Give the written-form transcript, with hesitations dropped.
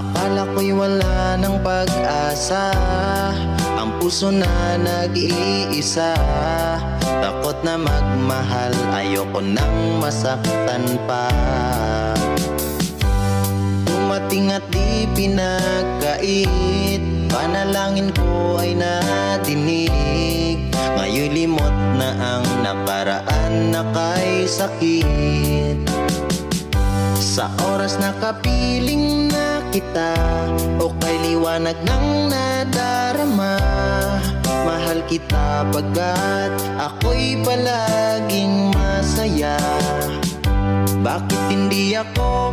Akala ko'y wala ng pag-asa, ang puso na nag-iisa. Takot na magmahal, ayoko nang masaktan pa. Dumating at di pinagkait, panalangin ko ay nadinig. Ngayon'y limot na ang nakaraan na kay sakit. Sa oras na kapiling na kita, o kay liwanag ng nadarama, mahal kita pagkat ako'y palaging masaya. Bakit hindi ako